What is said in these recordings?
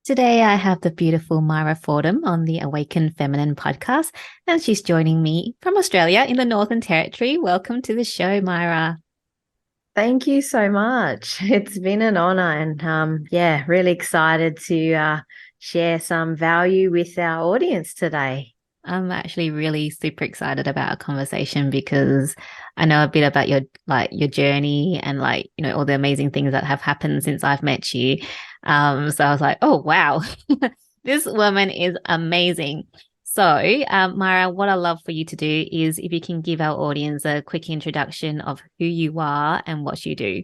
Today, I have the beautiful Myra Fordham on the Awakened Feminine podcast, and she's joining me from Australia in the Northern Territory. Welcome to the show, Myra. Thank you so much. It's been an honor and yeah, really excited to share some value with our audience today. I'm actually really super excited about our conversation because I know a bit about your journey and all the amazing things that have happened since I've met you. So I was like, oh wow, this woman is amazing. So, Myra, what I love for you to do is if you can give our audience a quick introduction of who you are and what you do.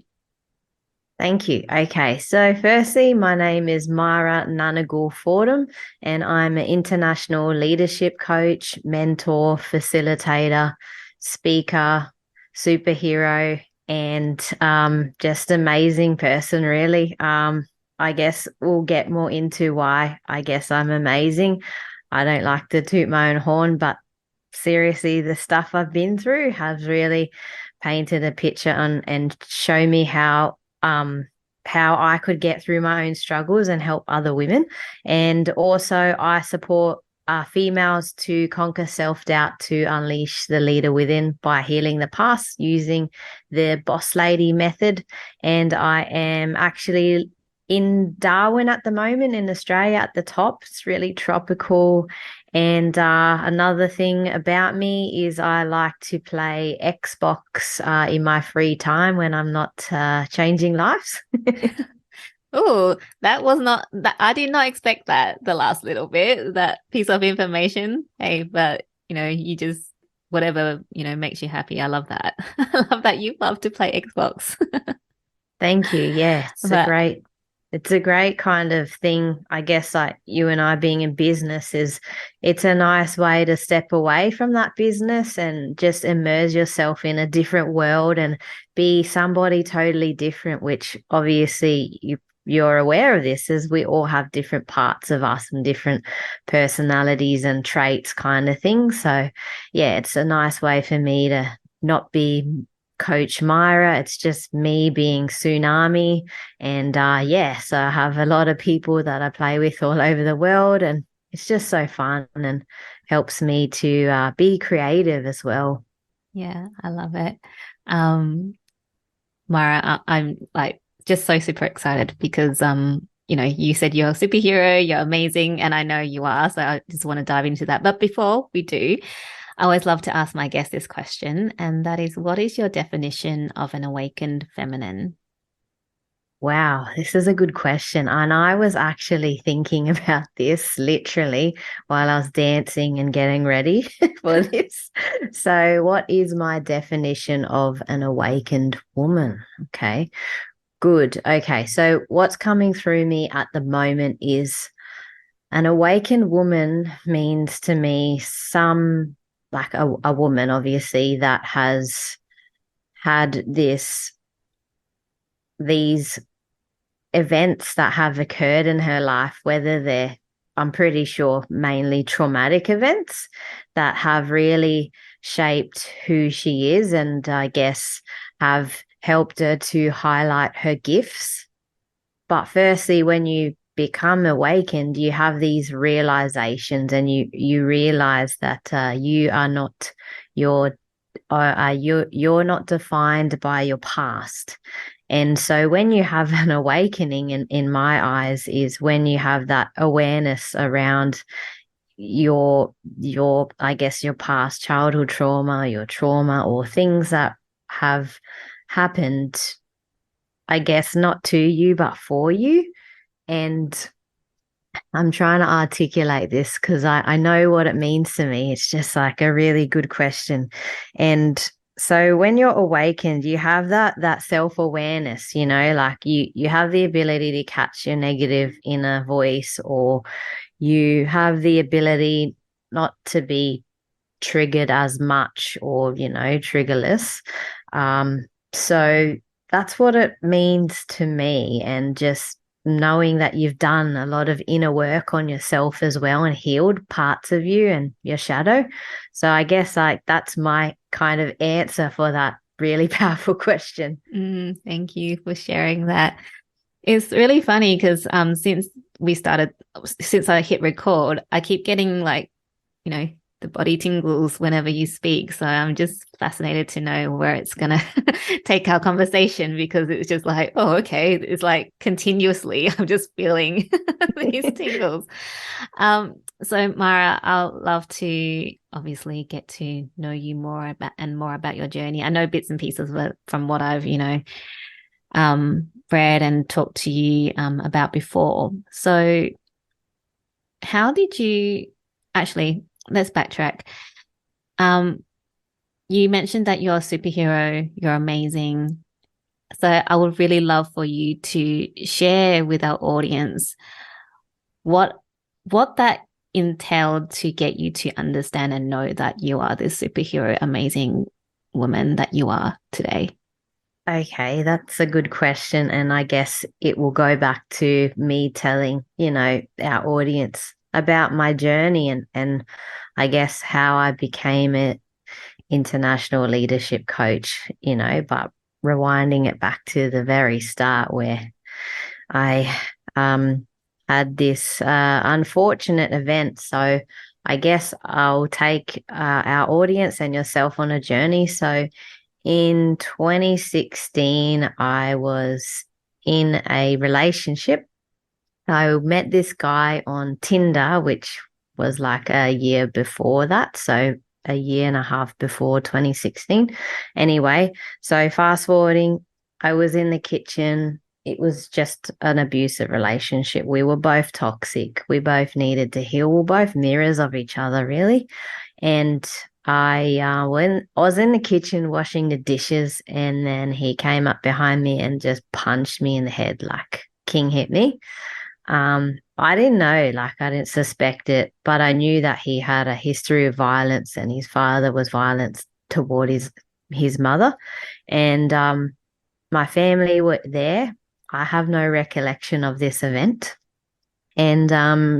Thank you. Okay, so firstly, my name is Myra 𝐷𝐚 Fordham, and I'm an international leadership coach, mentor, facilitator, speaker, superhero, and just amazing person, really. I guess we'll get more into why I guess I'm amazing. I don't like to toot my own horn, but seriously, the stuff I've been through has really painted a picture and show me how I could get through my own struggles and help other women. And also I support females to conquer self-doubt to unleash the leader within by healing the past using the boss lady method. And I am actually in Darwin at the moment in Australia at the top. It's really tropical. And another thing about me is I like to play Xbox in my free time when I'm not changing lives. Oh, that was not that I did not expect that the last little bit, that piece of information. Hey, but you just whatever, makes you happy. I love that. I love that you love to play Xbox. Thank you. Yeah, But it's a great kind of thing. I guess like you and I being in business is it's a nice way to step away from that business and just immerse yourself in a different world and be somebody totally different, which obviously you're aware of this as we all have different parts of us and different personalities and traits kind of thing. So yeah, it's a nice way for me to not be Coach Myra. It's just me being Tsunami. And yeah, so I have a lot of people that I play with all over the world. And it's just so fun and helps me to be creative as well. yeah, I love it. Um, Myra, I'm like just so super excited because you said you're a superhero, you're amazing, and I know you are. So I just want to dive into that. But before we do, I always love to ask my guests this question, and that is, what is your definition of an awakened feminine? Wow, this is a good question. And I was actually thinking about this literally while I was dancing and getting ready for this. So, what is my definition of an awakened woman? Okay, good. Okay, so what's coming through me at the moment is an awakened woman means to me some like a woman, obviously, that has had these events that have occurred in her life, whether they're, I'm pretty sure, mainly traumatic events that have really shaped who she is and I guess have helped her to highlight her gifts. But firstly, when you become awakened, you have these realizations and you realize that you are not your you're not defined by your past. And so when you have an awakening in my eyes is when you have that awareness around your I guess your past childhood trauma, your trauma or things that have happened, I guess not to you but for you. And I'm trying to articulate this because I know what it means to me. It's just like a really good question. And so when you're awakened, you have that self-awareness, like you have the ability to catch your negative inner voice, or you have the ability not to be triggered as much or, triggerless. So that's what it means to me. And just knowing that you've done a lot of inner work on yourself as well and healed parts of you and your shadow. So I guess like that's my kind of answer for that really powerful question. Thank you for sharing that. It's really funny because since we started, since I hit record, I keep getting like, you know, the body tingles whenever you speak. So I'm just fascinated to know where it's going to take our conversation, because it's just like, oh, okay. It's like continuously, I'm just feeling these tingles. So Myra, I'll love to obviously get to know you more about your journey. I know bits and pieces from what I've, read and talked to you about before. So how did you actually, let's backtrack. Um, you mentioned that you're a superhero, you're amazing. So I would really love for you to share with our audience what that entailed to get you to understand and know that you are this superhero, amazing woman that you are today. Okay, that's a good question. And I guess it will go back to me telling, our audience about my journey and I guess how I became an international leadership coach, but rewinding it back to the very start where I had this unfortunate event. So I guess I'll take our audience and yourself on a journey. So in 2016, I was in a relationship. I met this guy on Tinder, which was like a year before that. So a year and a half before 2016. Anyway, so fast forwarding, I was in the kitchen. It was just an abusive relationship. We were both toxic. We both needed to heal. We were both mirrors of each other, really. And when I was in the kitchen washing the dishes, and then he came up behind me and just punched me in the head, like King hit me. I didn't know, like I didn't suspect it, but I knew that he had a history of violence, and his father was violence toward his mother, and my family were there. I have no recollection of this event, and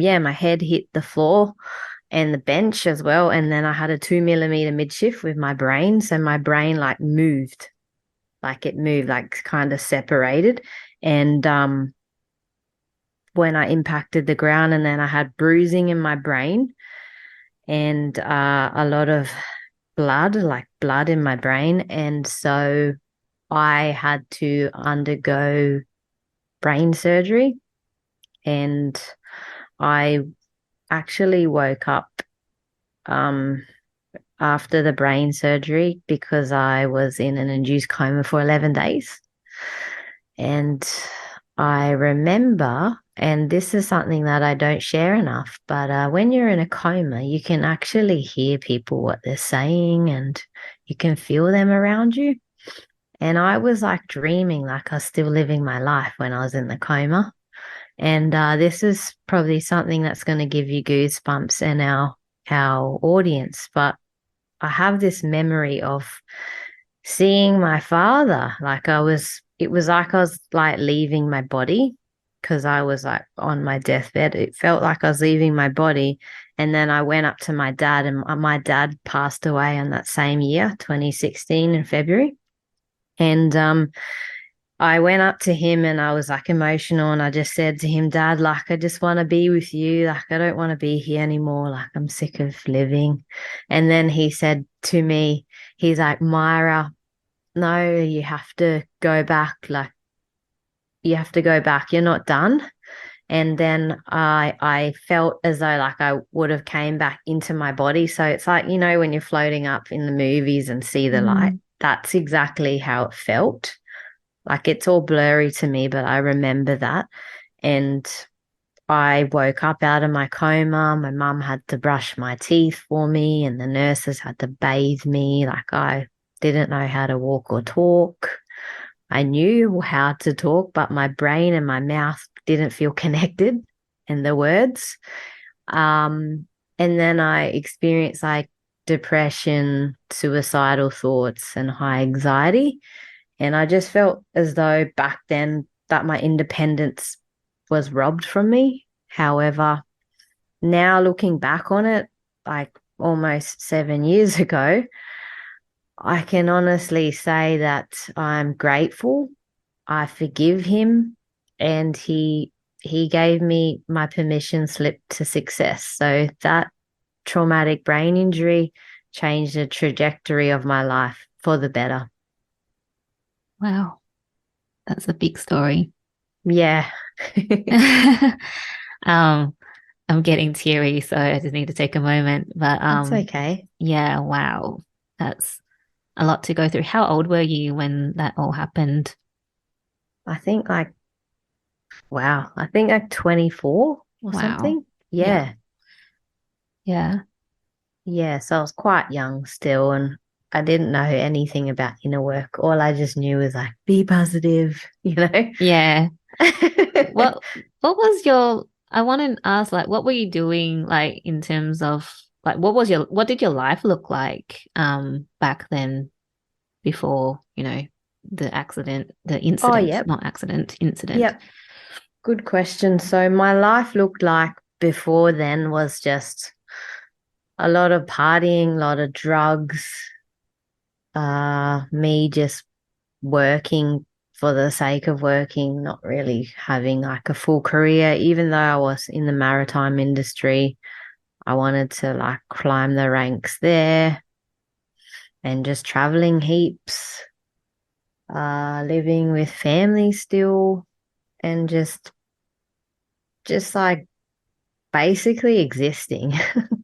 yeah, my head hit the floor and the bench as well. And then I had a 2 millimeter midshift with my brain. So my brain like it moved, like kind of separated. And when I impacted the ground, and then I had bruising in my brain and a lot of blood in my brain. And so I had to undergo brain surgery. And I actually woke up um, after the brain surgery because I was in an induced coma for 11 days. And I remember, and this is something that I don't share enough, but when you're in a coma, you can actually hear people what they're saying, and you can feel them around you. And I was like dreaming like I was still living my life when I was in the coma. And this is probably something that's going to give you goosebumps and our audience. But I have this memory of seeing my father. It was like I was like leaving my body because I was like on my deathbed. It felt like I was leaving my body. And then I went up to my dad, and my dad passed away in that same year, 2016 in February. And I went up to him and I was like emotional, and I just said to him, Dad, like, I just want to be with you. Like, I don't want to be here anymore. Like, I'm sick of living. And then he said to me, he's like, Myra, no, you have to go back. Like, you have to go back. You're not done. And then I felt as though like I would have came back into my body. So it's like, when you're floating up in the movies and see the light, that's exactly how it felt. Like it's all blurry to me, but I remember that. And I woke up out of my coma. My mum had to brush my teeth for me, and the nurses had to bathe me. Like I didn't know how to walk or talk. I knew how to talk, but my brain and my mouth didn't feel connected in the words. And then I experienced like depression, suicidal thoughts, and high anxiety. And I just felt as though back then that my independence was robbed from me. However, now looking back on it, like almost 7 years ago, I can honestly say that I'm grateful. I forgive him, and he he gave me my permission slip to success. So that traumatic brain injury changed the trajectory of my life for the better. Wow. That's a big story. Yeah. um, I'm getting teary, so I just need to take a moment. But That's okay. yeah, wow. That's a lot to go through. How old were you when that all happened? I think like, wow, I think like 24 or Wow. something. Yeah. Yeah. Yeah. Yeah. So I was quite young still, and I didn't know anything about inner work. All I just knew was like, be positive, you know? Yeah. What what was your I want to ask like what were you doing like in terms of like what did your life look like back then before, the Oh, incident, yep. not accident, incident. Yep. Good question. So my life looked like before then was just a lot of partying, a lot of drugs, me just working for the sake of working, not really having like a full career. Even though I was in the maritime industry, I wanted to like climb the ranks there and just traveling heaps, living with family still, and just like basically existing.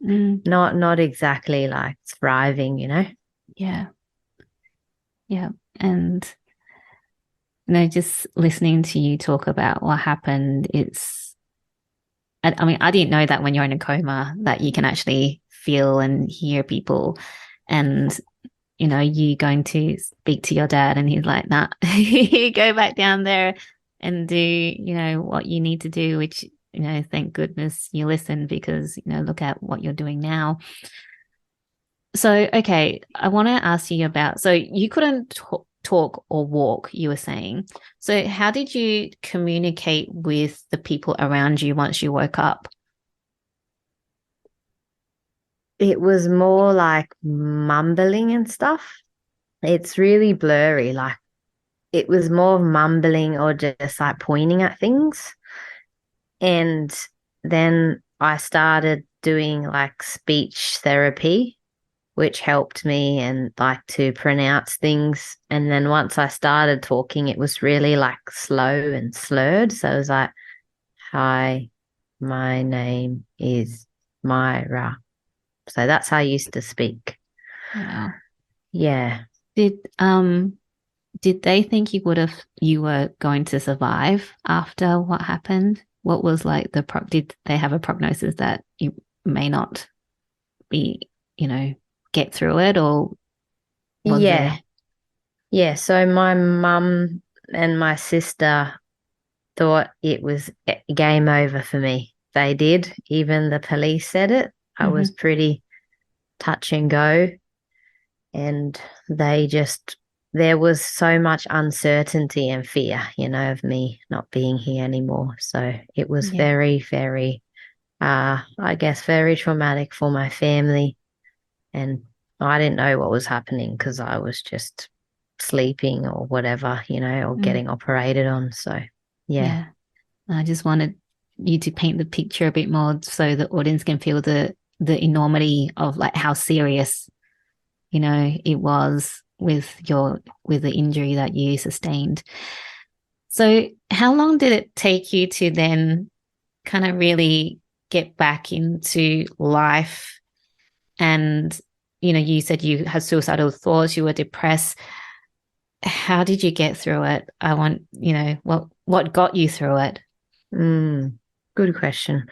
Mm, Not exactly like thriving, you know? yeah. Yeah. And just listening to you talk about what happened, I mean, I didn't know that when you're in a coma that you can actually feel and hear people. And, you going to speak to your dad and he's like, nah, you go back down there and do, what you need to do, which, thank goodness you listened because, look at what you're doing now. So, okay, I want to ask you so you couldn't talk or walk, you were saying. So, how did you communicate with the people around you once you woke up? It was more like mumbling and stuff. It's really blurry. Like it was more mumbling or just like pointing at things. And then I started doing like speech therapy, which helped me and like to pronounce things. And then once I started talking, it was really like slow and slurred. So it was like, hi, my name is Myra. So that's how I used to speak. Wow. Yeah. Did um did they think you were going to survive after what happened? What was like did they have a prognosis that you may not be, you know, get through it, or was Yeah. there? Yeah. So my mum and my sister thought it was game over for me. They did. Even the police said it. I was Hmm. pretty touch and go. And they just, there was so much uncertainty and fear, of me not being here anymore. So it was Yeah. very, very, I guess, very traumatic for my family. And I didn't know what was happening because I was just sleeping or whatever, or Mm, getting operated on. So, yeah. yeah. I just wanted you to paint the picture a bit more so the audience can feel the enormity of like how serious, it was with the injury that you sustained. So how long did it take you to then kind of really get back into life? And, you said you had suicidal thoughts, you were depressed. How did you get through it? I want, what got you through it? Mm, good question.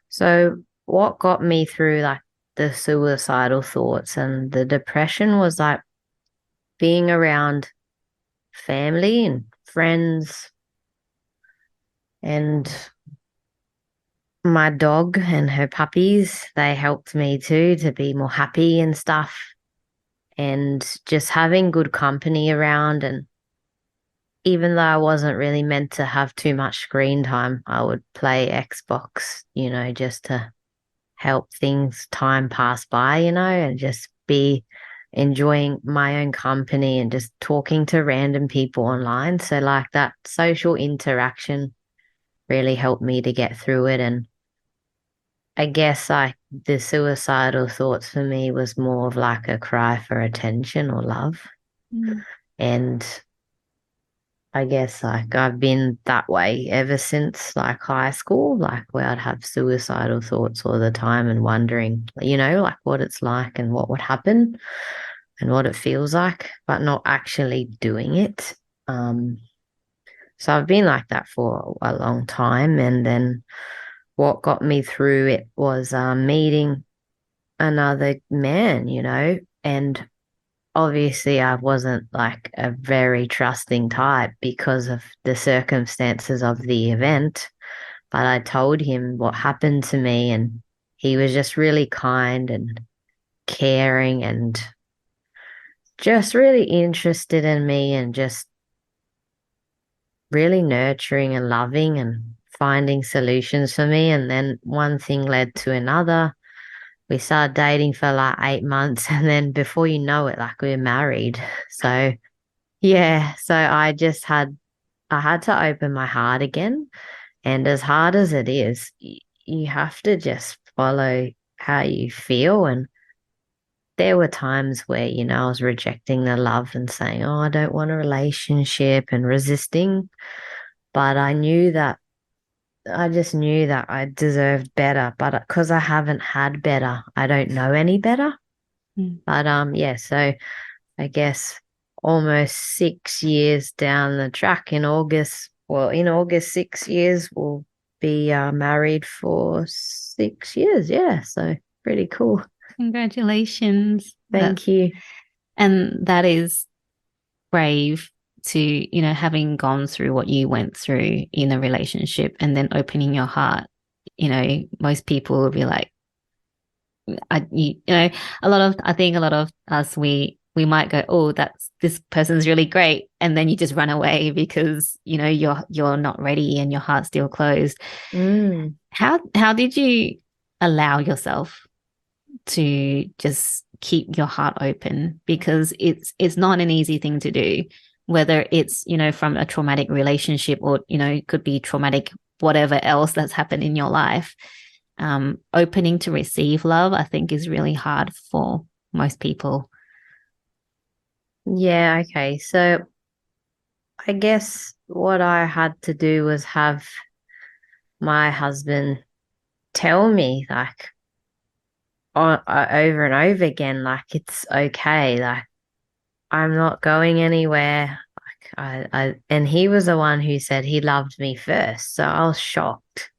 So, what got me through like the suicidal thoughts and the depression was like being around family and friends and my dog and her puppies. They helped me too to be more happy and stuff. And just having good company around. And even though I wasn't really meant to have too much screen time, I would play Xbox, just to help things time pass by, and just be enjoying my own company and just talking to random people online. So like that social interaction really helped me to get through it. And I guess like the suicidal thoughts for me was more of like a cry for attention or love. Mm. And I guess like I've been that way ever since like high school, like where I'd have suicidal thoughts all the time and wondering, like what it's like and what would happen and what it feels like, but not actually doing it. Um, so I've been like that for a long time. And then what got me through it was meeting another man, and obviously I wasn't like a very trusting type because of the circumstances of the event, but I told him what happened to me and he was just really kind and caring and just really interested in me and just really nurturing and loving and finding solutions for me. And then one thing led to another. We started dating for like 8 months, and then before you know it, like we were married. So yeah, so I had to open my heart again. And as hard as it is, you have to just follow how you feel. And there were times where, I was rejecting the love and saying, oh, I don't want a relationship and resisting. But I just knew that I deserved better. But because I haven't had better, I don't know any better. Mm. But yeah, so I guess almost 6 years down the track in August. Well, in August, 6 years, we'll be married for 6 years. Yeah, so pretty cool. Congratulations. Thank you. And that is brave to, having gone through what you went through in a relationship and then opening your heart. Most people will be like, I think a lot of us, we might go, oh, this person's really great. And then you just run away because, you're not ready and your heart's still closed. Mm. How did you allow yourself to just keep your heart open, because it's not an easy thing to do, whether it's from a traumatic relationship or it could be traumatic whatever else that's happened in your life. Opening to receive love, I think, is really hard for most people. Yeah, okay. So I guess what I had to do was have my husband tell me like over and over again, like it's okay, like I'm not going anywhere. Like and he was the one who said he loved me first. So I was shocked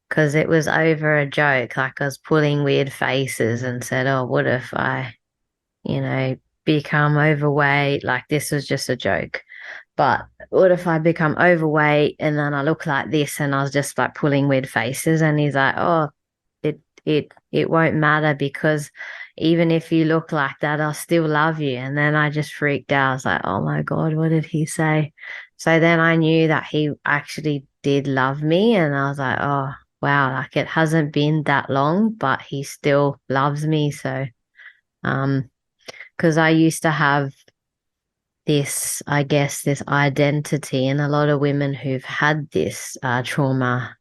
because it was over a joke. Like I was pulling weird faces and said, oh, what if I, you know, become overweight? Like this was just a joke. But what if I become overweight and then I look like this? And I was just like pulling weird faces. And he's like, oh, it won't matter because even if you look like that, I'll still love you. And then I just freaked out. I was like, oh my God, what did he say? So then I knew that he actually did love me. And I was like, oh, wow, like it hasn't been that long, but he still loves me. So, because I used to have this, I guess, this identity, and a lot of women who've had this trauma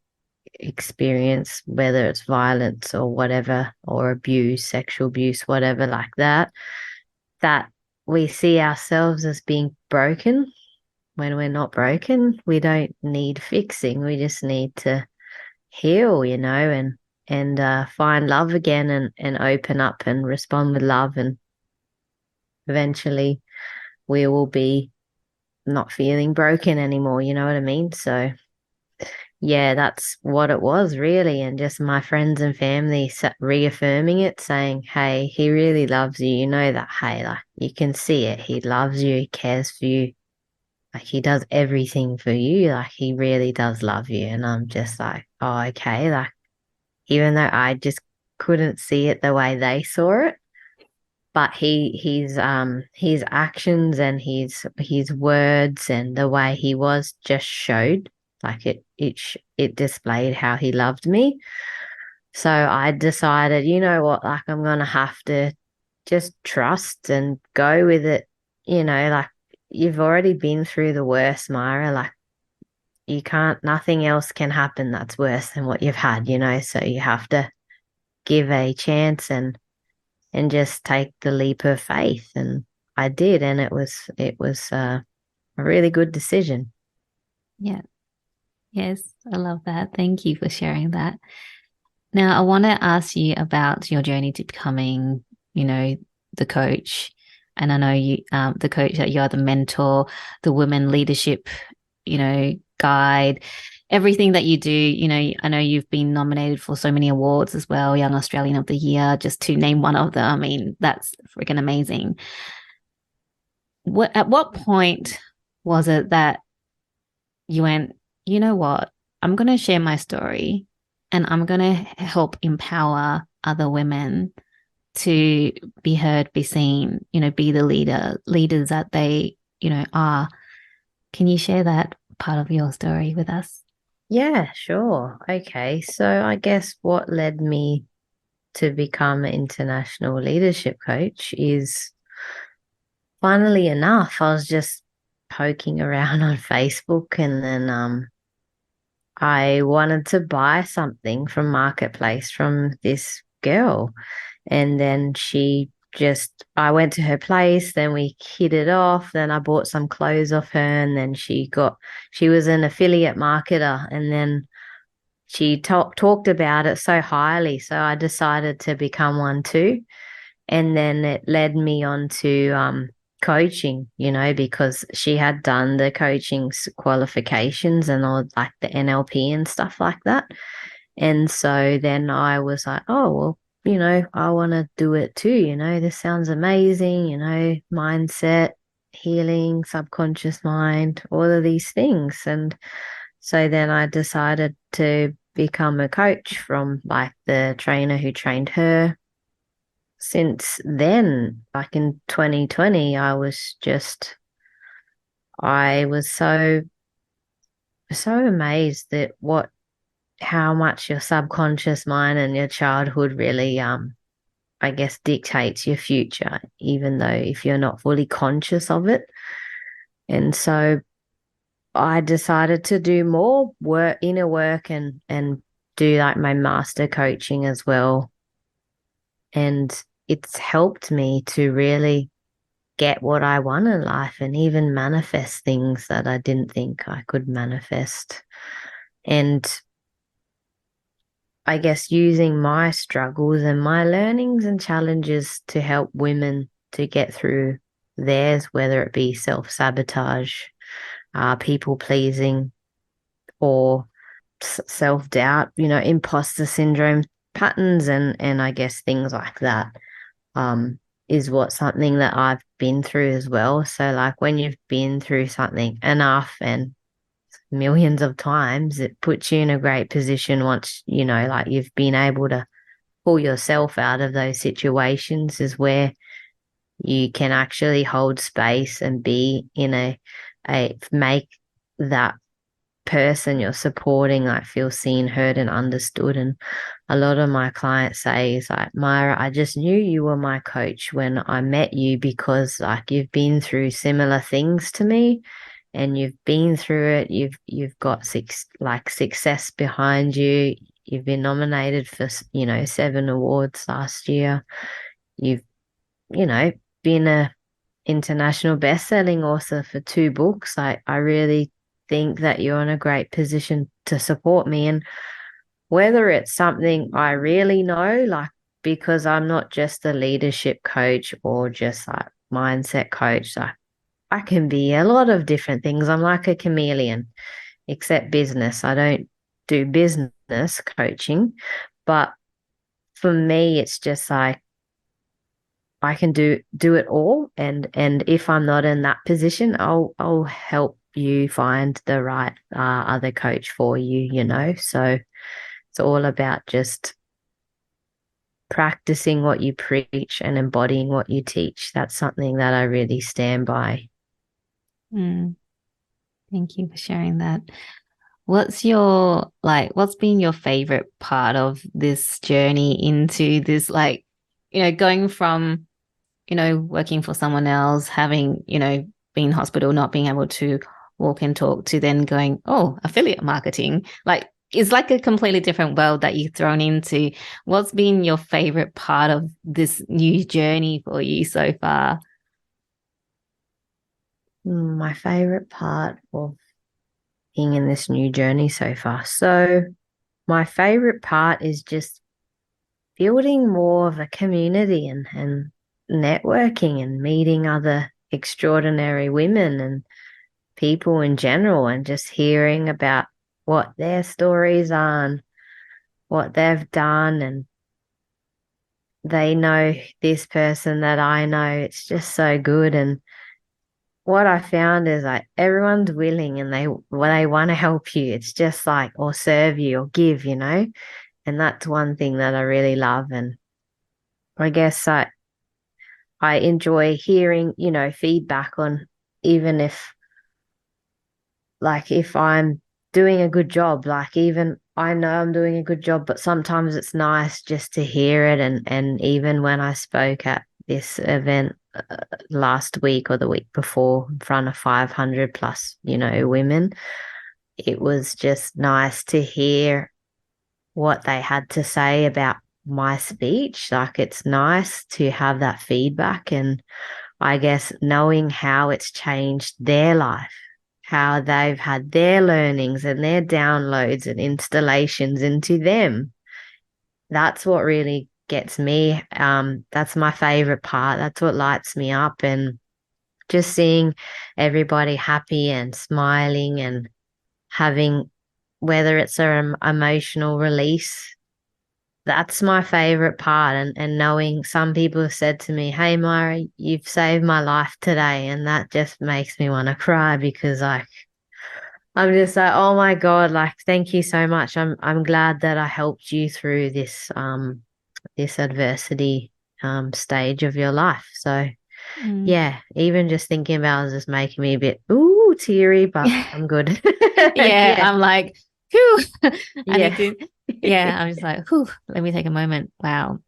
experience, whether it's violence or whatever, or abuse, sexual abuse, whatever, like that we see ourselves as being broken when we're not broken. We don't need fixing. We just need to heal, and find love again and open up and respond with love. And eventually we will be not feeling broken anymore. You know what I mean? So yeah, that's what it was really. And just my friends and family reaffirming it, saying, hey, he really loves you. You know that, hey, like you can see it. He loves you, he cares for you. Like he does everything for you. Like he really does love you. And I'm just like, oh, okay. Like even though I just couldn't see it the way they saw it, but his actions and his words and the way he was just showed, like it displayed how he loved me. So I decided, you know what, like I'm gonna have to just trust and go with it. Like you've already been through the worst, Myra. Like you can't, nothing else can happen that's worse than what you've had, so you have to give a chance and just take the leap of faith. And I did, and it was a really good decision. Yeah. Yes, I love that. Thank you for sharing that. Now, I want to ask you about your journey to becoming, the coach. And I know the coach that you are the mentor, the women leadership, guide, everything that you do. I know you've been nominated for so many awards as well, Young Australian of the Year, just to name one of them. I mean, that's freaking amazing. At what point was it that you went, you know what? I'm going to share my story and I'm going to help empower other women to be heard, be seen, be the leaders that they, are. Can you share that part of your story with us? Yeah, sure. Okay. So I guess what led me to become an international leadership coach is, funnily enough, I was just poking around on Facebook, and then I wanted to buy something from Marketplace from this girl. And then I went to her place, then we hit it off. Then I bought some clothes off her, and then she was an affiliate marketer. And then she talked about it so highly. So I decided to become one too. And then it led me on to coaching, because she had done the coaching qualifications and all like the NLP and stuff like that. And so then I was like, oh, well, I want to do it too. This sounds amazing, mindset, healing, subconscious mind, all of these things. And so then I decided to become a coach from like the trainer who trained her. Since then, like in 2020, I was so amazed at how much your subconscious mind and your childhood really, I guess, dictates your future, even though if you're not fully conscious of it. And so I decided to do more inner work, and do like my master coaching as well. And it's helped me to really get what I want in life and even manifest things that I didn't think I could manifest. And I guess using my struggles and my learnings and challenges to help women to get through theirs, whether it be self-sabotage, people pleasing, or self-doubt, imposter syndrome patterns, and I guess things like that, is something that I've been through as well. So like when you've been through something enough and millions of times, it puts you in a great position once, like you've been able to pull yourself out of those situations, is where you can actually hold space and be in make that person you're supporting like feel seen, heard, and understood. And a lot of my clients say is like, Myra, I just knew you were my coach when I met you, because like you've been through similar things to me, and you've been through it. You've got success behind you. You've been nominated for 7 awards last year. You've been a international best-selling author for 2 books. I really think that you're in a great position to support me. And whether it's something I really know, like, because I'm not just a leadership coach or just like mindset coach, like I can be a lot of different things. I'm like a chameleon, except business. I don't do business coaching, but for me, it's just like I can do it all. And if I'm not in that position, I'll help you find the right other coach for you. So it's all about just practicing what you preach and embodying what you teach. That's something that I really stand by. Mm, thank you for sharing that. What's been your favorite part of this journey into this, like, going from, working for someone else, having, been in hospital, not being able to walk and talk to then going, oh, affiliate marketing. Like, it's like a completely different world that you've thrown into. What's been your favorite part of this new journey for you so far? My favorite part of being in this new journey so far. So, my favorite part is just building more of a community and networking and meeting other extraordinary women and people in general and just hearing about what their stories are and what they've done and they know this person that I know. It's just so good. And what I found is like everyone's willing and they want to help you. It's just like or serve you or give, and that's one thing that I really love. And I guess I enjoy hearing, feedback on even if I'm doing a good job, like even I know I'm doing a good job, but sometimes it's nice just to hear it. And even when I spoke at this event last week or the week before in front of 500 plus, women, it was just nice to hear what they had to say about my speech. Like it's nice to have that feedback and I guess knowing how it's changed their life, how they've had their learnings and their downloads and installations into them. That's what really gets me. That's my favorite part. That's what lights me up. And just seeing everybody happy and smiling and having, whether it's an emotional release, that's my favorite part. And knowing some people have said to me, hey, Myra, you've saved my life today. And that just makes me want to cry because I'm just like, oh my God, like thank you so much. I'm glad that I helped you through this adversity stage of your life. So Mm. yeah, even just thinking about it is just making me a bit teary, but I'm good. Yeah, Yeah, I'm like, whew, I need yeah. to, yeah, I'm just like, whew, let me take a moment. Wow.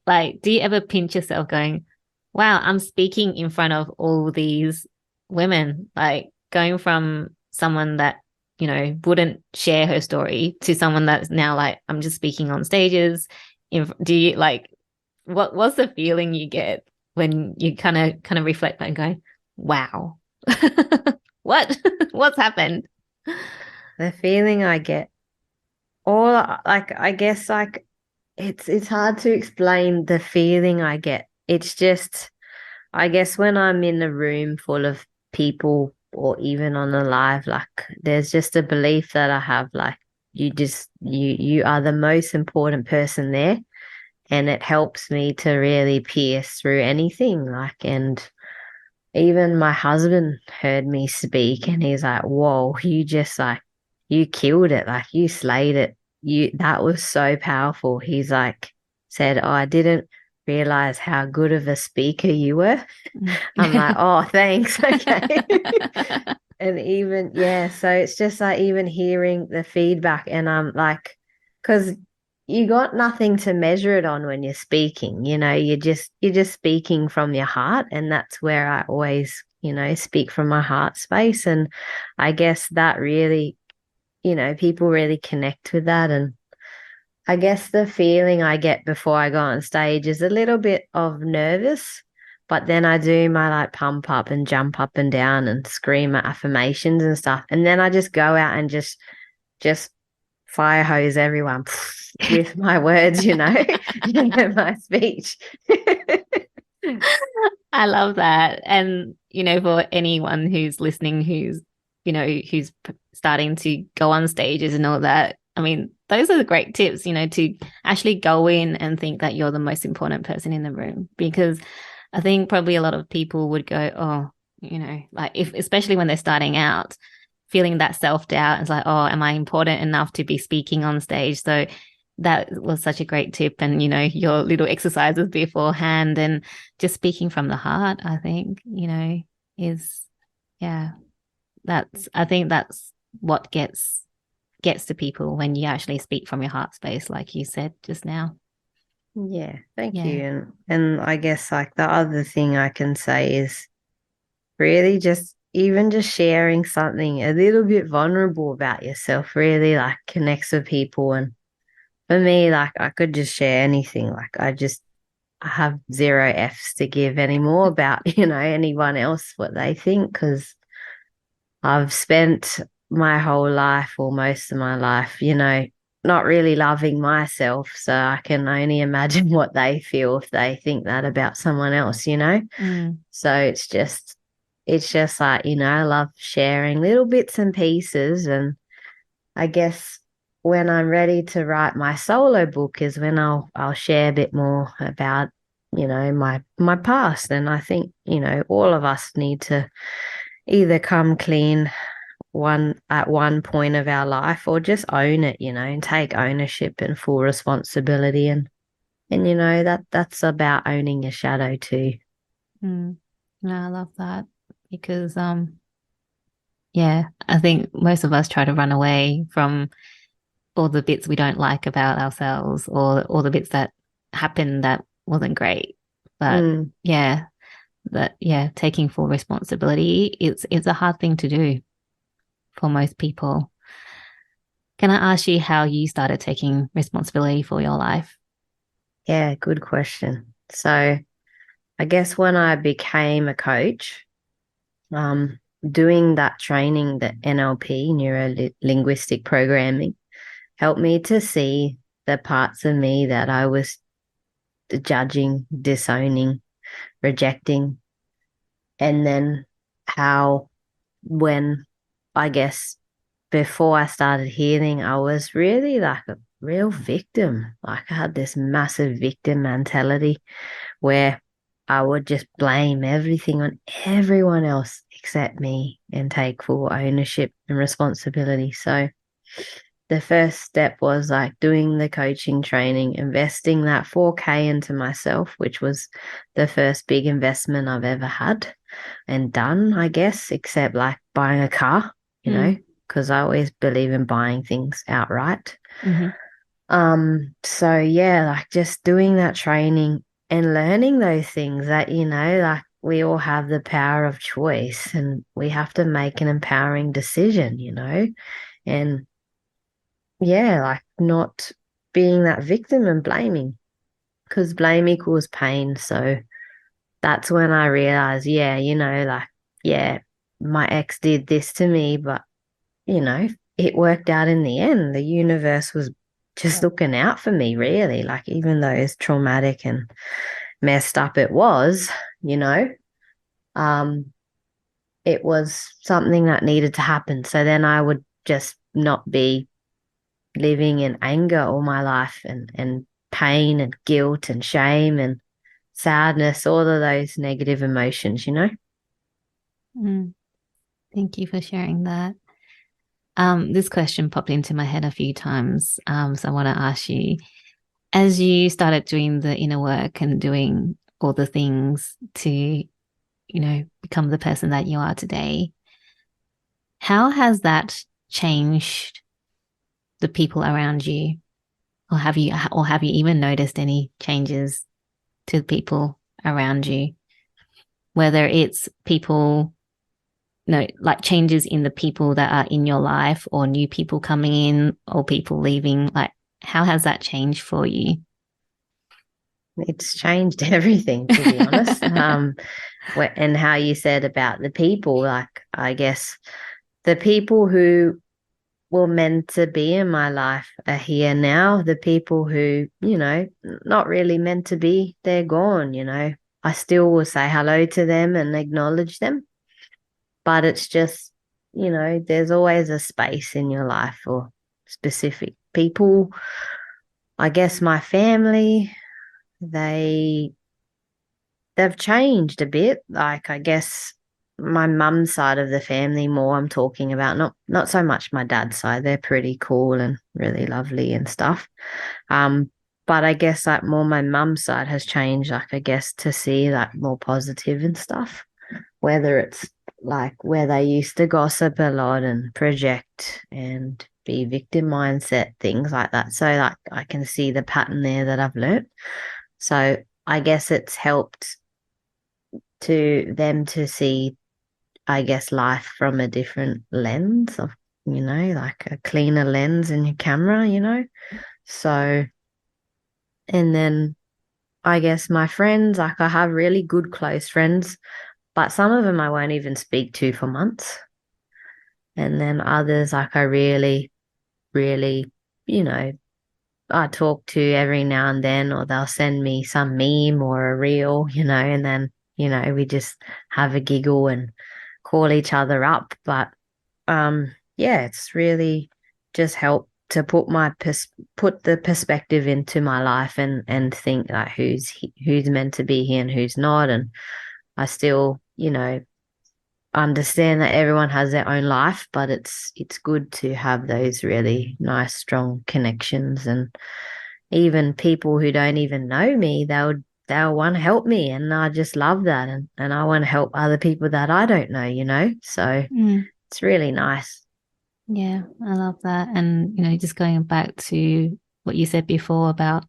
Like, do you ever pinch yourself going, wow, I'm speaking in front of all these women, like going from someone that, wouldn't share her story to someone that's now like, I'm just speaking on stages. Do you like, what's the feeling you get when you kind of reflect back and go, wow, what, what's happened? The feeling I get, all like I guess like it's hard to explain the feeling I get. It's just I guess when I'm in a room full of people or even on a live, like there's just a belief that I have, like you are the most important person there. And it helps me to really pierce through anything. Like, and even my husband heard me speak and he's like, whoa, you just like, you killed it. Like, you slayed it. That was so powerful. He's like, said, oh, I didn't realize how good of a speaker you were. I'm like, oh, thanks. Okay. And even, yeah, so it's just like even hearing the feedback, and I'm like, because you got nothing to measure it on when you're speaking, you're just speaking from your heart. And that's where I always, speak from my heart space. And I guess that really, people really connect with that. And I guess the feeling I get before I go on stage is a little bit of nervous, but then I do my like pump up and jump up and down and scream my affirmations and stuff. And then I just go out and just fire hose everyone with my words, my speech. I love that. And, for anyone who's listening, who's starting to go on stages and all that, I mean, those are the great tips, to actually go in and think that you're the most important person in the room. Because I think probably a lot of people would go, oh, like especially when they're starting out, feeling that self-doubt. It's like, oh, am I important enough to be speaking on stage? So that was such a great tip. And, your little exercises beforehand and just speaking from the heart, I think, is, yeah, I think that's what gets to people when you actually speak from your heart space, like you said just now. Yeah, thank Yeah. you. And I guess like the other thing I can say is really just even just sharing something a little bit vulnerable about yourself really like connects with people. And for me, like I could just share anything. Like I have zero F's to give anymore about, anyone else, what they think, because I've spent my whole life or most of my life, not really loving myself. So I can only imagine what they feel if they think that about someone else. Mm. So it's just like, I love sharing little bits and pieces. And I guess when I'm ready to write my solo book is when I'll share a bit more about, my past. And I think, all of us need to either come clean one point of our life or just own it, and take ownership and full responsibility. And that's about owning your shadow too. Mm. No, I love that because yeah, I think most of us try to run away from all the bits we don't like about ourselves or all the bits that happened that wasn't great. But Mm. taking full responsibility, it's a hard thing to do for most people. Can I ask you how you started taking responsibility for your life? Yeah, good question. So I guess when I became a coach, um, doing that training, the NLP, neuro linguistic programming, helped me to see the parts of me that I was judging, disowning, rejecting, and then how, when I guess before I started healing, I was really like a real victim. Like I had this massive victim mentality where I would just blame everything on everyone else except me and take full ownership and responsibility. So the first step was like doing the coaching training, investing that 4K into myself, which was the first big investment I've ever had and done, I guess, except like buying a car, Mm. because I always believe in buying things outright. Mm-hmm. So yeah, like just doing that training and learning those things that, like we all have the power of choice and we have to make an empowering decision. And yeah, like not being that victim and blaming because blame equals pain. So that's when I realized, yeah, like, yeah, my ex did this to me, but, you know, it worked out in the end. The universe was just looking out for me, really. Like, even though it's traumatic and messed up it was, you know, um, it was something that needed to happen. So then I would just not be living in anger all my life and pain and guilt and shame and sadness, all of those negative emotions. Mm. Thank you for sharing that. This question popped into my head a few times. So I want to ask you, as you started doing the inner work and doing all the things to, become the person that you are today, how has that changed the people around you? Or have you even noticed any changes to the people around you? Whether it's people, no, like changes in the people that are in your life or new people coming in or people leaving, like how has that changed for you? It's changed everything, to be honest. And how you said about the people, like, I guess the people who were meant to be in my life are here now. The people who, not really meant to be, they're gone. I still will say hello to them and acknowledge them, but it's just, there's always a space in your life for specific people. I guess my family, they they've changed a bit. Like I guess my mum's side of the family more I'm talking about, not so much my dad's side. They're pretty cool and really lovely and stuff. Um, but I guess like more my mum's side has changed, like I guess to see like more positive and stuff. Whether it's like where they used to gossip a lot and project and be victim mindset, things like that. So like I can see the pattern there that I've learnt. So I guess it's helped to them to see I guess, life from a different lens of, like a cleaner lens in your camera. So, and then I guess my friends, like I have really good close friends, but some of them I won't even speak to for months. And then others, like I really, really, you know, I talk to every now and then, or they'll send me some meme or a reel, and then, we just have a giggle and call each other up. But yeah, it's really just helped to put the perspective into my life and think like who's meant to be here and who's not. And I still, understand that everyone has their own life, but it's good to have those really nice, strong connections. And even people who don't even know me, they'll want to help me, and I just love that. And I want to help other people that I don't know. So it's really nice. Yeah, I love that. And, just going back to what you said before about,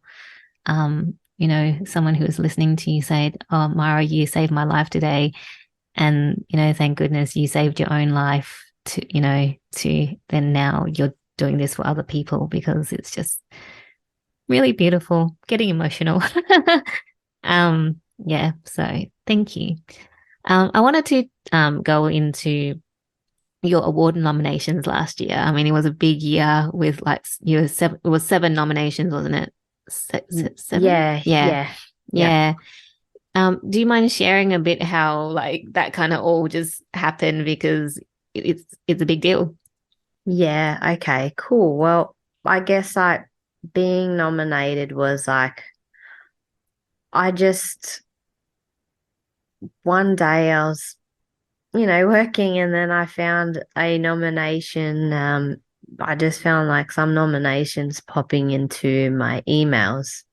someone who was listening to you say, "Oh, Myra, you saved my life today." And, thank goodness you saved your own life to then now you're doing this for other people, because it's just really beautiful, getting emotional. Yeah, so thank you. I wanted to go into your award nominations last year. I mean, it was a big year with like it was 7 nominations, wasn't it? Seven? Yeah, Yeah. yeah, yeah. Yeah. Do you mind sharing a bit how like that kind of all just happened, because it's a big deal? Yeah, okay, cool. Well, I guess like being nominated was like I just one day I was, working, and then I found a nomination. I just found like some nominations popping into my emails.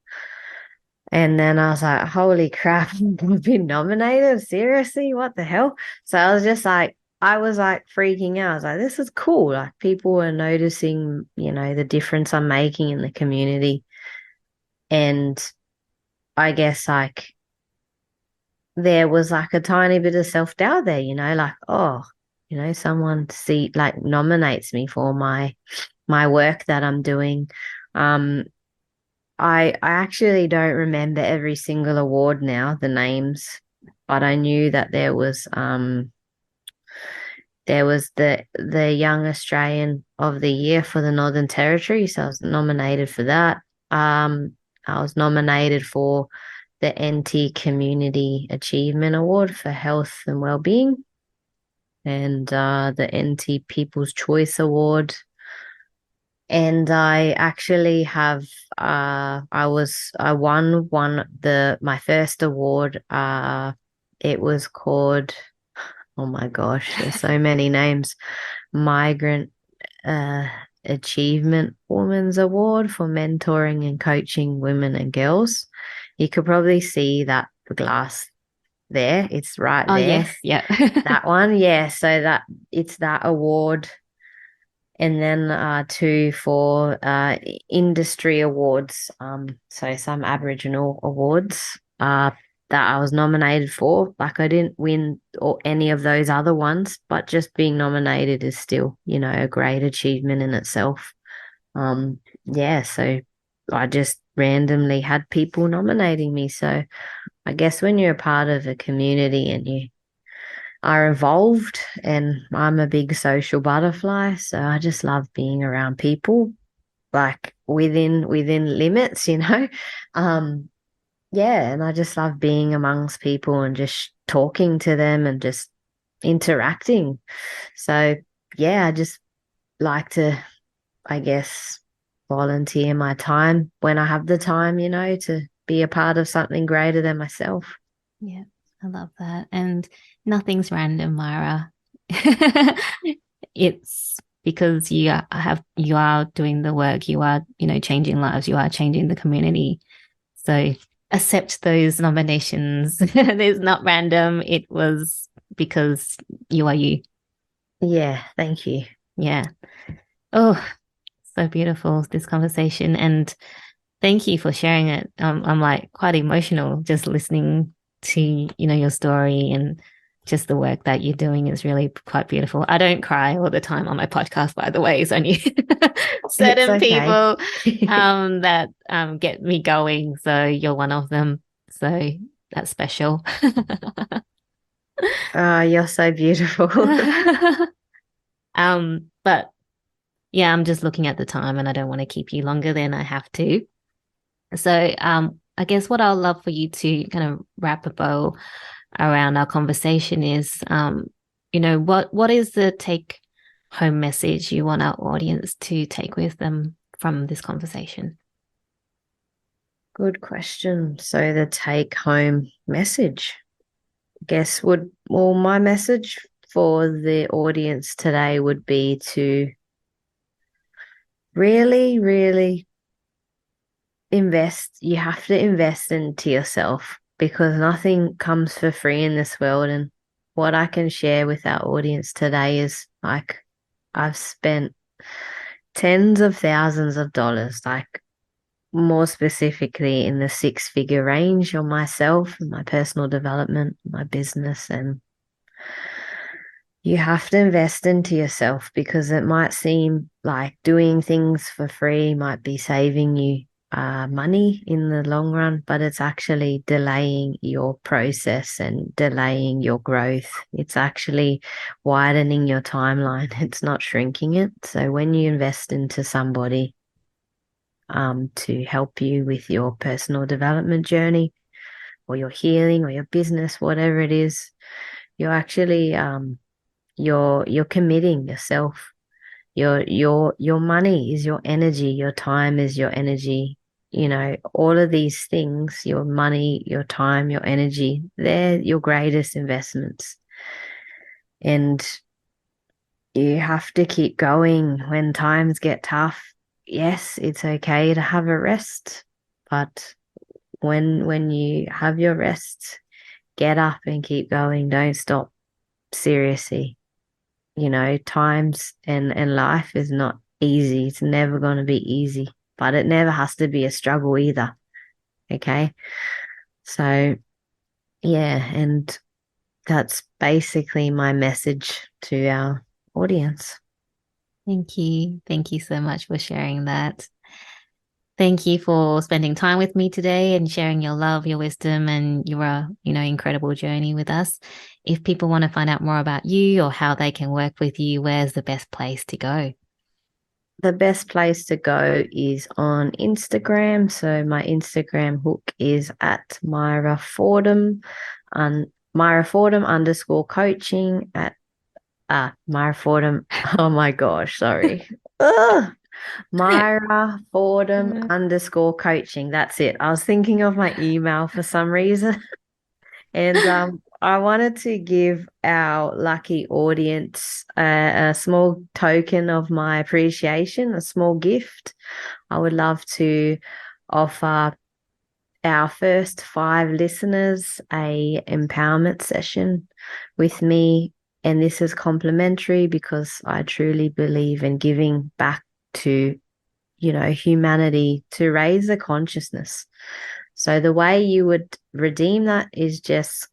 And then I was like, holy crap, I've been nominated? Seriously? What the hell? So I was like freaking out. I was like, this is cool. Like people were noticing, the difference I'm making in the community. And I guess like there was like a tiny bit of self-doubt there, like, oh, someone nominates me for my work that I'm doing. Um, I actually don't remember every single award now, the names, but I knew that there was the Young Australian of the Year for the Northern Territory, so I was nominated for that. I was nominated for the NT Community Achievement Award for Health and Wellbeing, and the NT People's Choice Award. And I actually have I won my first award. It was called, oh my gosh, there's so many names. Migrant uh Achievement Women's Award for mentoring and coaching women and girls. You could probably see that the glass there. It's right Oh, there. yes, yeah. That one. Yeah. So it's that award. And then two for industry awards. So some Aboriginal awards that I was nominated for. Like I didn't win or any of those other ones, but just being nominated is still, a great achievement in itself. Yeah, so I just randomly had people nominating me. So I guess when you're a part of a community and you are involved, and I'm a big social butterfly, so I just love being around people, like within limits. Um yeah, and I just love being amongst people and just talking to them and just interacting. So yeah, I just like to, I guess, volunteer my time when I have the time, to be a part of something greater than myself. Yeah, I love that. And nothing's random, Myra. It's because you are doing the work, you are, changing lives, you are changing the community. So accept those nominations. It's not random. It was because you are you. Yeah, thank you. Yeah. Oh, so beautiful, this conversation. And thank you for sharing it. I'm like quite emotional just listening to, your story. And just the work that you're doing is really quite beautiful. I don't cry all the time on my podcast, by the way. It's only It's certain okay. people that get me going. So you're one of them. So that's special. Oh, you're so beautiful. But yeah, I'm just looking at the time and I don't want to keep you longer than I have to. So I guess what I'd love for you to kind of wrap a bow around our conversation is, what is the take home message you want our audience to take with them from this conversation? Good question. So the take home message, I guess my message for the audience today would be to really, really invest. You have to invest into yourself because nothing comes for free in this world. And what I can share with our audience today is like I've spent tens of thousands of dollars, like more specifically in the six-figure range on myself, my personal development, my business, and you have to invest into yourself because it might seem like doing things for free might be saving you money in the long run, but it's actually delaying your process and delaying your growth. It's actually widening your timeline. It's not shrinking it. So when you invest into somebody to help you with your personal development journey or your healing or your business, whatever it is, you're actually you're committing yourself. Your money is your energy, your time is your energy. You know, all of these things, your money, your time, your energy, they're your greatest investments. And you have to keep going when times get tough. Yes, it's okay to have a rest, but when you have your rest, get up and keep going. Don't stop. Seriously. You know, times and life is not easy. It's never going to be easy, but it never has to be a struggle either. Okay. So, yeah, and that's basically my message to our audience. Thank you. Thank you so much for sharing that. Thank you for spending time with me today and sharing your love, your wisdom, and your, incredible journey with us. If people want to find out more about you or how they can work with you, where's the best place to go? The best place to go is on Instagram. So my Instagram hook is at Myra Fordham, Myra Fordham underscore coaching at Myra Fordham. Oh my gosh, sorry. Ugh. Myra Fordham underscore coaching. That's it. I was thinking of my email for some reason. And I wanted to give our lucky audience a small token of my appreciation, a small gift. I would love to offer our first 5 listeners a empowerment session with me. And this is complimentary because I truly believe in giving back to, humanity to raise the consciousness. So the way you would redeem that is just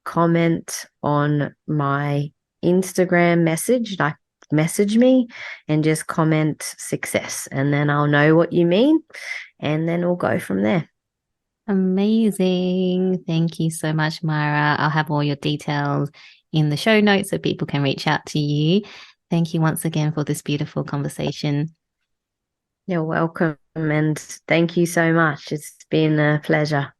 comment on my Instagram message, like message me and just comment success. And then I'll know what you mean. And then we'll go from there. Amazing. Thank you so much, Myra. I'll have all your details in the show notes so people can reach out to you. Thank you once again for this beautiful conversation. You're welcome. And thank you so much. It's been a pleasure.